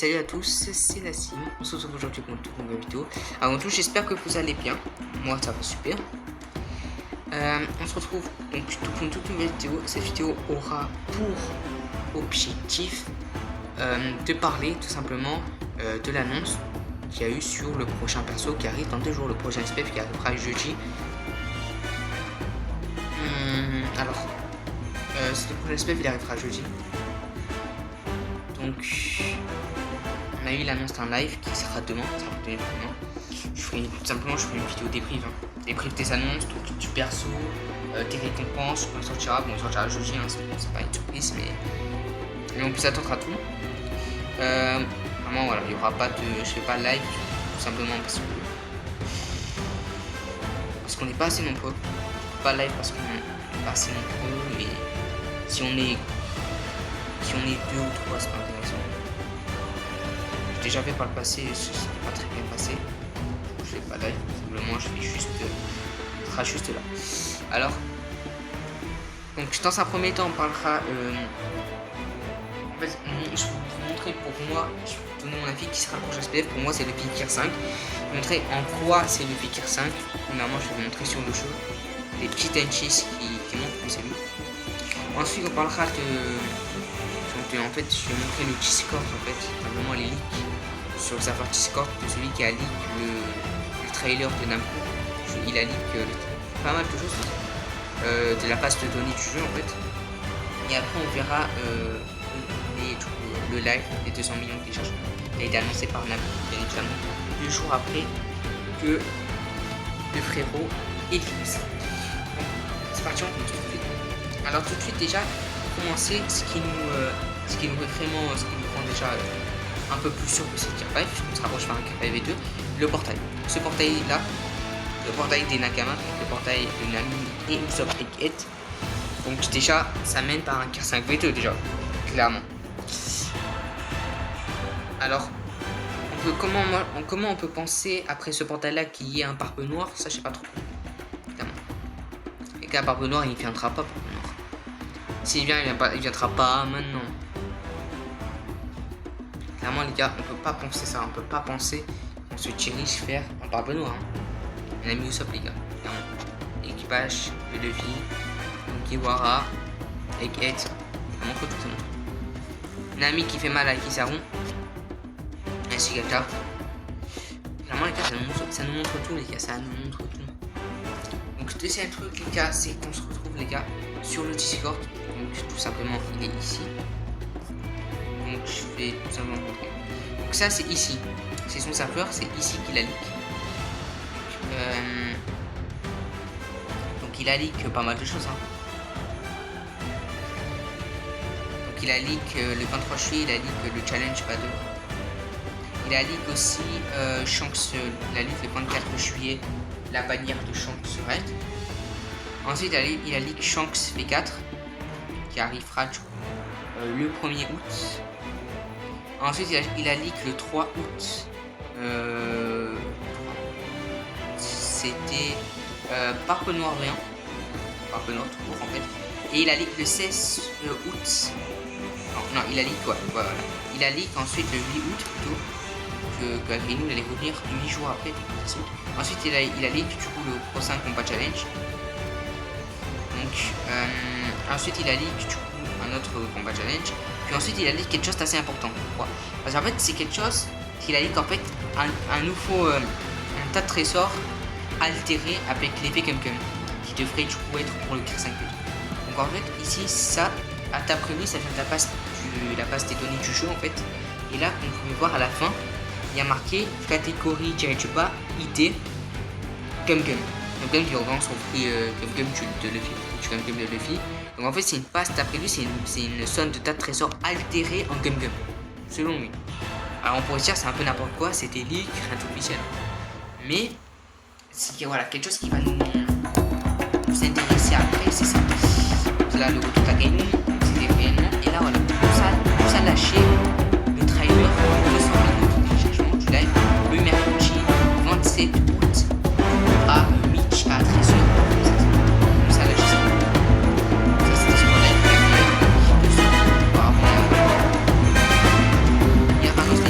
salut à tous, c'est Nassim. On se retrouve aujourd'hui pour une toute nouvelle vidéo. Avant tout, j'espère que vous allez bien. Moi, ça va super. On se retrouve donc pour une toute nouvelle vidéo. Cette vidéo aura pour objectif de parler tout simplement de l'annonce qu'il y a eu sur le prochain perso qui arrive dans 2 jours, le prochain SPF qui arrivera jeudi. Alors, le prochain SPF il arrivera jeudi. Donc, on a eu l'annonce d'un live qui sera demain. Je ferai tout simplement une vidéo débrief. Débrief des annonces, donc du perso, des récompenses, quand il sortira. Bon, il sortira jeudi, c'est pas une surprise, mais on peut s'attendre à tout. Vraiment, voilà, il n'y aura pas de. Je fais pas de live, tout simplement parce qu'on n'est pas assez nombreux. Pas live parce qu'on n'est pas assez nombreux, et si on est 2 ou 3, c'est pas intéressant. J'ai déjà fait par le passé, c'était pas très bien passé. Je fais pas live, simplement je fais juste. Ce sera juste là. Alors, donc dans un premier temps, on parlera. En fait, je vais vous montrer pour moi, je vais vous donner mon avis qui sera le prochain SPF. Pour moi, c'est le Vikir 5. Je vais vous montrer en quoi c'est le Vikir 5. Premièrement, je vais vous montrer sur le jeu des petits tenchis qui montrent que c'est lui. Ensuite, on parlera de. En fait, je vais montrer le Discord, en fait, simplement les leaks sur le serveur Discord de celui qui a leak le trailer de Namco. Il a leak pas mal de choses de la base de données du jeu, en fait. Et après, on verra le live des 200 millions de téléchargements qui a été annoncé par Namco, bien évidemment, 2 jours après que le frérot Eclipse. C'est parti, on commence tout de suite. Alors, tout de suite, déjà, commencer ce qui nous rend déjà un peu plus sûr que c'est Kirby, puisqu'on se rapproche par un Kirby V2, le portail. Ce portail là, le portail des Nakama, le portail de Nami et Usopp et donc déjà ça mène par un Kir 5 V2 déjà, clairement. Alors comment on peut penser après ce portail là qu'il y ait un barbe noir, ça je sais pas trop. Clairement. Et qu'un barbe noir il viendra pas. S'il vient, il viendra pas maintenant. Clairement, les gars, on peut pas penser ça. On peut pas penser qu'on se dirige vers un barbe noire. On a mis Usopp, les gars. Clairement. Équipage, le Luffy, Kiwara, Egghead. Ça montre tout, ça montre. Nami qui fait mal à Kizaru. Ainsi Gata. Clairement, les gars, ça nous montre tout, les gars. Ça nous montre tout. Donc, deuxième truc, les gars, c'est qu'on se retrouve, les gars, sur le Discord. Donc tout simplement il est ici. Donc je vais tout simplement montrer. Donc ça c'est ici. C'est son serveur, c'est ici qu'il a leak. Donc il a leak pas mal de choses. Donc il a leak le 23 juillet, il a leak le challenge pas 2. Il a leak aussi Shanks, il a leak le 24 juillet la bannière de Shanks Red. Ensuite il a leak Shanks V4. Qui arrivera le 1er août. Ensuite, il a leak le 3 août. C'était Barbe Noire rien. Barbe Noire tout court en fait. Et il a leak le 16 août. Non, il a leak quoi. Voilà. Il a leak ensuite le 8 août plutôt. Que Agrinou allait revenir 8 jours après. Ensuite, il a leak du coup le Pro 5 Combat Challenge. Donc, ensuite il a leak du coup un autre combat challenge. Puis ensuite il a leak quelque chose d'assez important. Pourquoi? Parce qu'en fait c'est quelque chose qu'il a leak en fait un nouveau un tas de trésors altéré avec l'effet Cum qui devrait du coup être pour le Kir 5. Donc en fait ici ça d'après lui ça vient de la base des données du jeu en fait. Et là on pouvait voir à la fin il y a marqué catégorie du bas ID Cum. Donc Gum qui revend son prix Gum de Luffy. Gum de Luffy. Donc en fait c'est une passe d'après lui, c'est une somme de tas de trésors altérés en Gum. Selon lui. Alors on pourrait dire c'est un peu n'importe quoi, c'était leak, rien d'officiel. Mais c'est voilà, quelque chose qui va nous intéresser après, c'est ça. C'est là le retour d'Againu, c'était réellement. Et là voilà, tout ça lâché le trailer 200 minutes de téléchargement du live le mercredi 27 août à Mitch à 13h. Ça lâche ça. Ça c'était sur le live. Apparemment. Il y a pas d'autre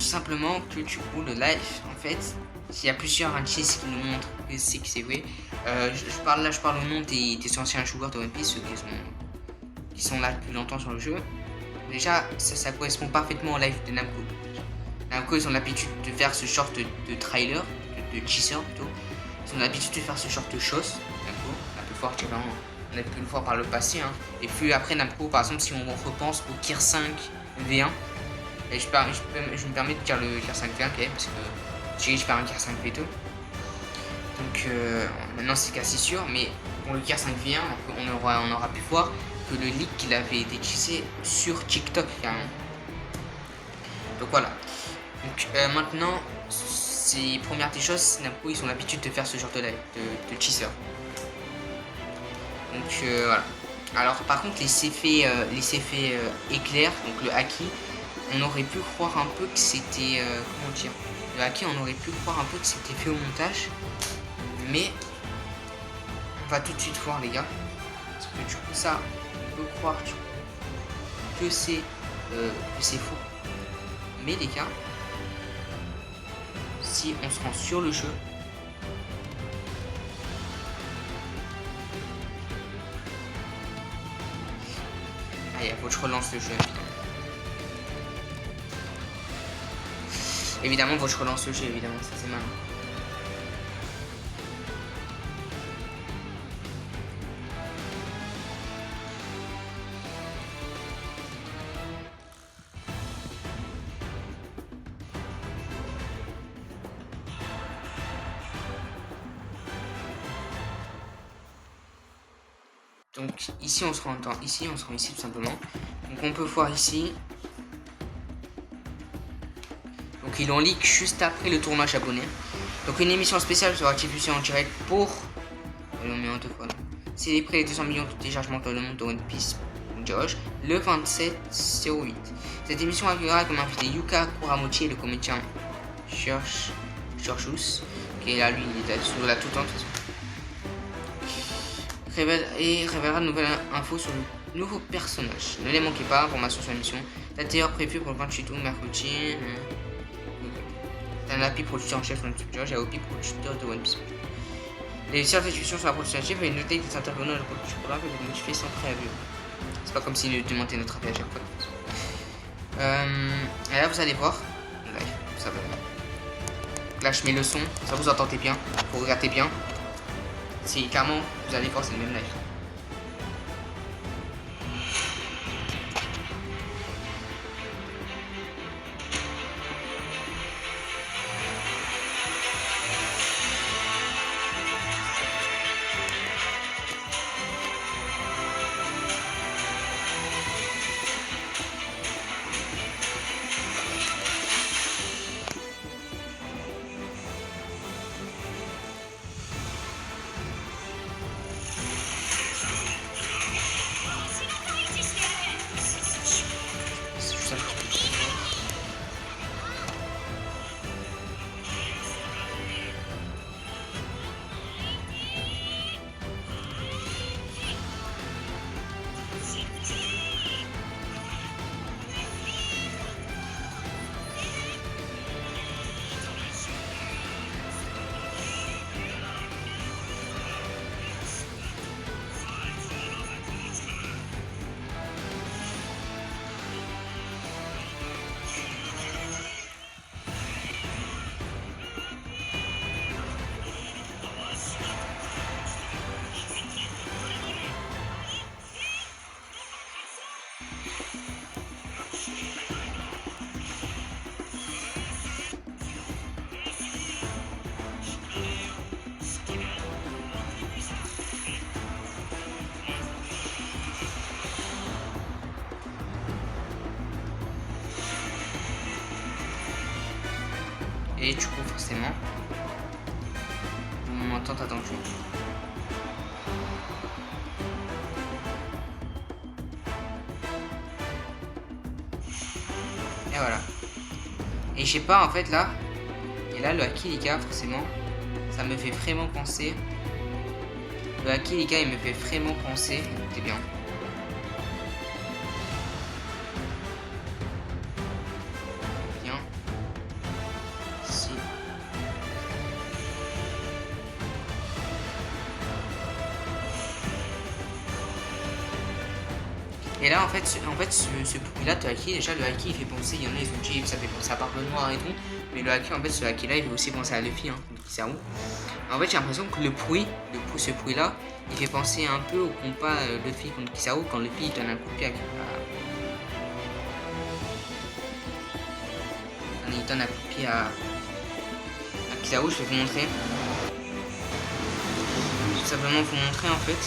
simplement que du coup le live, en fait, il y a plusieurs indices qui nous montrent que c'est vrai. Je parle au nom des anciens joueurs de One Piece, ceux qui sont là depuis longtemps sur le jeu. Déjà, ça correspond parfaitement au live de Namco. Namco, ils ont l'habitude de faire ce genre de trailer, de teaser plutôt. Ils ont l'habitude de faire ce genre de choses. Namco, un peu fort, on a pu le voir par le passé. Hein. Et puis après Namco, par exemple, si on repense au Gear 5 V1, et je me permets de dire le Gear 5 V1 quand même, parce que je fais un Gear 5 V2. Donc maintenant c'est quasi sûr, mais pour le Gear 5 V1, on aura pu voir que le leak qu'il avait été utilisé sur TikTok carrément. Donc voilà. Donc maintenant, c'est première des choses, Namco ils ont l'habitude de faire ce genre de live, de teaser. Donc voilà. Alors par contre les effets éclairs, donc le haki, on aurait pu croire un peu que c'était comment dire, le haki on aurait pu croire un peu que c'était fait au montage, mais on va tout de suite voir les gars, parce que du coup ça on peut croire que c'est faux, mais les gars, si on se rend sur le jeu, allez, faut que je relance le jeu. Évidemment, faut que je relance le jeu, évidemment, ça c'est malin. Donc ici on se rend ici tout simplement. Donc on peut voir ici. Donc ils l'ont leak juste après le tournoi japonais. Donc une émission spéciale sera diffusée en direct pour célébrer les 200 millions de téléchargements dans le monde de One Piece le 27/08. Cette émission accueillera comme invité Yuka Kuramochi et le comédien Georgius, qui est là, lui, il est sur la toute de toute façon. Révélera de nouvelles infos sur le nouveau personnage. Ne les manquez pas, information sur l'émission. Date d'ailleurs prévue pour le 28 août, mercredi. Tanapi, producteur en chef de One Piece, et Aopi, producteur de One Piece. Les certifications sur la production en chef et noter que les intervenants de la production peuvent les modifier sans préavis. C'est pas comme s'ils nous demandaient notre avis à chaque fois. Et là, vous allez voir. Live, ça va. Là, je mets le son, ça vous entendez bien, vous regardez bien. C'est carrément, vous allez voir, c'est le même live. Et du coup, forcément, on m'entend attendu. Et voilà. Et je sais pas, en fait, là, et là, le haki, les gars, forcément, ça me fait vraiment penser. Le haki, les gars, il me fait vraiment penser. Écoutez bien. Bien. Et là, en fait, ce Puy-là, de haki, déjà, le haki, il fait penser, il y en a, ils ont dit, ça fait penser à Barbe Noire et tout. Mais le haki, en fait, ce haki-là, il fait aussi penser à Luffy, hein, Kizaru. En fait, j'ai l'impression que ce Puy-là, il fait penser un peu au combat Luffy contre Kizaru, quand Luffy il donne un coup de pied il donne un coup de pied à Kizaru, je vais vous montrer. Tout simplement vous montrer, en fait.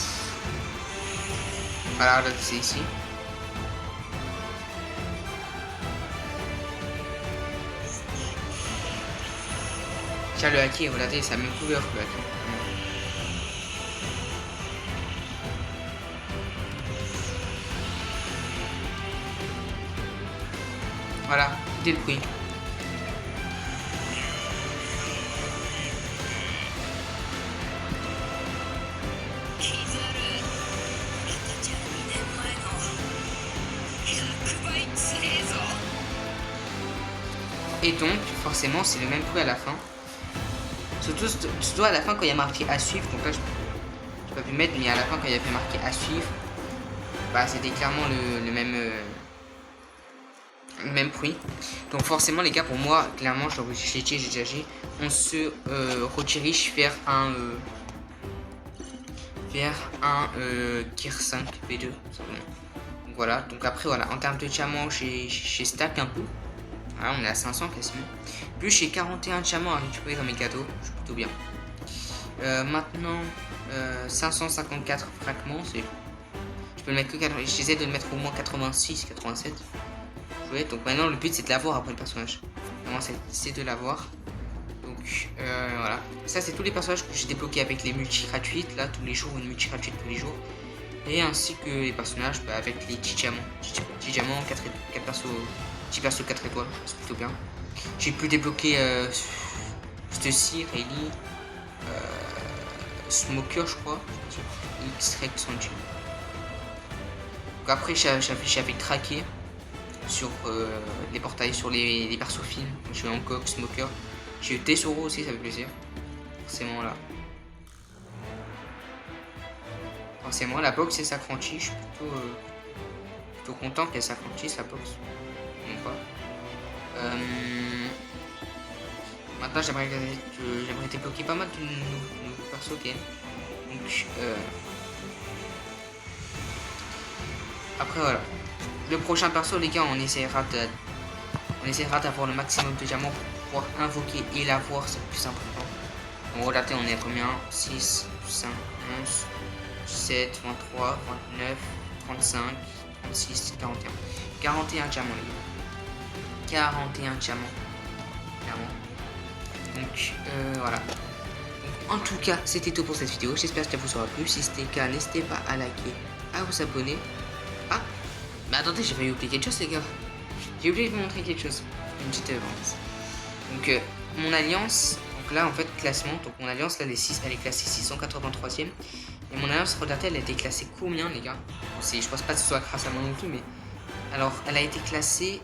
Voilà, là, c'est ici. Tiens, le haki, regardez, c'est la même couleur que le haki. Voilà, dès le prix. Et donc, forcément, c'est le même prix à la fin. Surtout à la fin quand il y a marqué à suivre. Donc là, je peux pas pu mettre, mais à la fin quand il y avait marqué à suivre, bah c'était clairement le même prix. Donc forcément, les gars, pour moi, clairement, j'ai déjà dit, on se redirige vers un Gear 5 V2. Donc voilà. Donc après, voilà, en termes de diamants, j'ai stack un peu. Voilà, on est à 500 quasiment. Plus j'ai 41 diamants à récupérer dans mes cadeaux. Je suis plutôt bien. Maintenant, 554 fragments. Je peux le mettre que 80. J'essaie de le mettre au moins 86, 87. Ouais, donc maintenant, le but c'est de l'avoir après le personnage. Vraiment, c'est de l'avoir. Donc voilà. Ça, c'est tous les personnages que j'ai débloqués avec les multi gratuites. Là, tous les jours, une multi gratuite tous les jours. Et ainsi que les personnages avec les 10 diamants. 10 diamants, 4 persos. 10 persos 4 étoiles, c'est plutôt bien. J'ai pu débloquer Stussy, Rayleigh, Smoker, je crois. X-Rex Sanji. Donc après, j'avais craqué sur les portails, sur les persos films. J'ai eu Hancock, Smoker. J'ai eu Tesoro aussi, ça fait plaisir. Forcément là. Forcément, la box et sa crunchy, je suis plutôt content qu'elle s'accrochisse la box. Maintenant j'aimerais débloquer pas mal de nouveaux persos ok. Donc après voilà. Le prochain perso les gars, on essaiera d'avoir le maximum de diamants pour pouvoir invoquer et l'avoir, c'est le plus important. Donc regardez, on est à combien? 6, 5, 11, 17, 23, 29, 35, 36, 41. 41 diamants les gars. 41 diamants. Clairement. Donc voilà. Donc, en tout cas, c'était tout pour cette vidéo. J'espère que ça vous aura plu. Si c'était le cas, n'hésitez pas à liker, à vous abonner. Ah, mais attendez, j'ai failli oublier quelque chose les gars. J'ai oublié de vous montrer quelque chose. Une petite avance. Donc mon alliance, donc là en fait classement, donc mon alliance là elle est classée 683e. Et mon alliance, regardez, elle a été classée combien les gars? Je pense pas que ce soit grâce à moi non plus, mais alors elle a été classée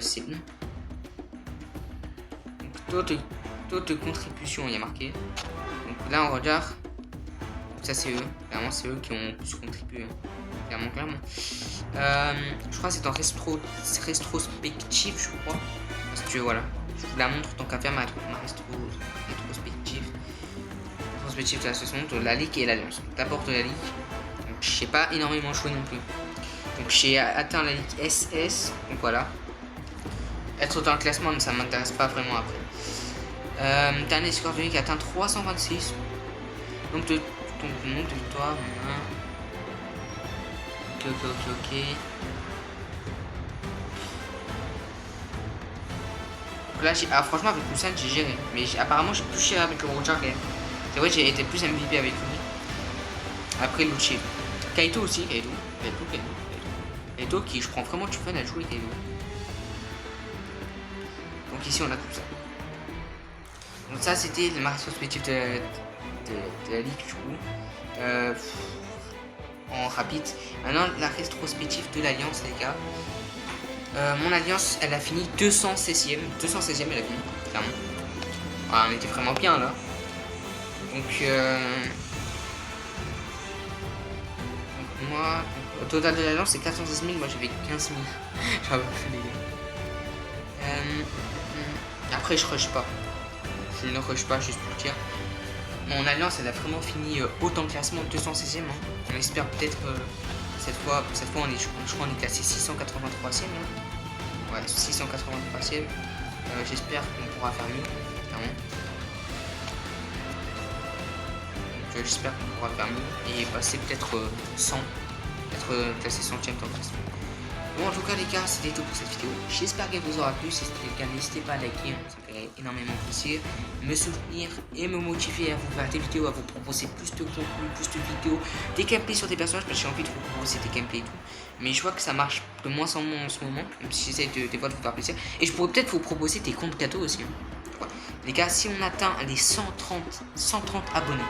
c'est où? Taux de contribution, il y a marqué. Donc là on regarde. Donc ça c'est eux. Clairement c'est eux qui ont plus contribué. Clairement. Je crois que c'est en rétrospective, je crois. Parce que voilà. Je vous la montre tant qu'à faire ma rétrospective. Rétrospective de la saison de la Ligue et l'Alliance. D'abord de la Ligue. Donc je sais pas énormément joué non plus. Donc j'ai atteint la Ligue SS. Donc voilà. Être dans le classement, ça m'intéresse pas vraiment après. Dernier score de Ligue atteint 326. Donc de nombre de victoires. Ok. Donc là, franchement, avec Poussin, j'ai géré. Mais apparemment, j'ai plus géré avec le Roger. C'est vrai, j'ai été plus MVP avec lui. Après, Lucci. Kaito aussi, Kaito qui, je prends vraiment du fun à jouer Kaito. Donc ici, on a tout ça. Donc ça, c'était le rétrospective de la Ligue, du coup. En rapide. Maintenant, la rétrospective de l'Alliance, les gars. Mon Alliance, elle a fini 216e. 216e, elle a fini, clairement. Ah, on était vraiment bien, là. Donc, Moi, au total de l'alliance, c'est 416 000. Moi, j'avais 15 000. J'avais les gars. Après, je rush pas. Je ne rush pas, juste pour dire. Mon alliance, elle a vraiment fini haut en classement, 216e. Hein. On espère peut-être cette fois, on est, je crois, on est classé 683e. Hein. Ouais, 683e. J'espère qu'on pourra faire mieux. Vraiment. J'espère qu'on pourra faire mieux et passer peut-être 100, être classé 100e dans le classement. Bon, en tout cas les gars, c'était tout pour cette vidéo. J'espère qu'elle vous aura plu. Si c'était le cas, n'hésitez pas à liker, hein, ça me ferait énormément plaisir. Me soutenir et me motiver à vous faire des vidéos, à vous proposer plus de contenu, plus de vidéos, des gameplays sur des personnages, parce que j'ai envie de vous proposer des gameplays et tout. Mais je vois que ça marche de moins en moins en ce moment, même si j'essaie des fois de vous faire plaisir. Et je pourrais peut-être vous proposer des comptes cadeaux aussi. Hein. Ouais. Les gars, si on atteint les 130 abonnés,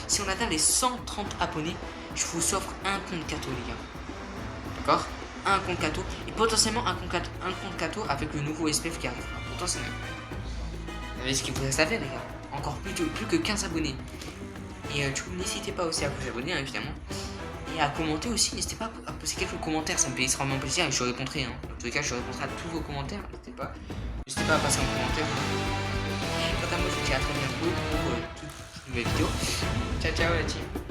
si on atteint les 130 abonnés, je vous offre un compte cadeau les gars. D'accord? Un compte cadeau et potentiellement un compte cadeau avec le nouveau SPF qui arrivera. Potentiellement. Vous savez ce qu'il vous reste à faire les gars. Encore plus que 15 abonnés. Et du coup n'hésitez pas aussi à vous abonner hein, évidemment. Et à commenter aussi, n'hésitez pas à poser quelques commentaires, ça me fait extrêmement plaisir et je répondrai. Hein. Dans tous les cas je répondrai à tous vos commentaires, n'hésitez pas à passer en commentaire. Et quant à moi je vous dis à très bientôt pour toute nouvelle vidéo. Ciao ciao la team.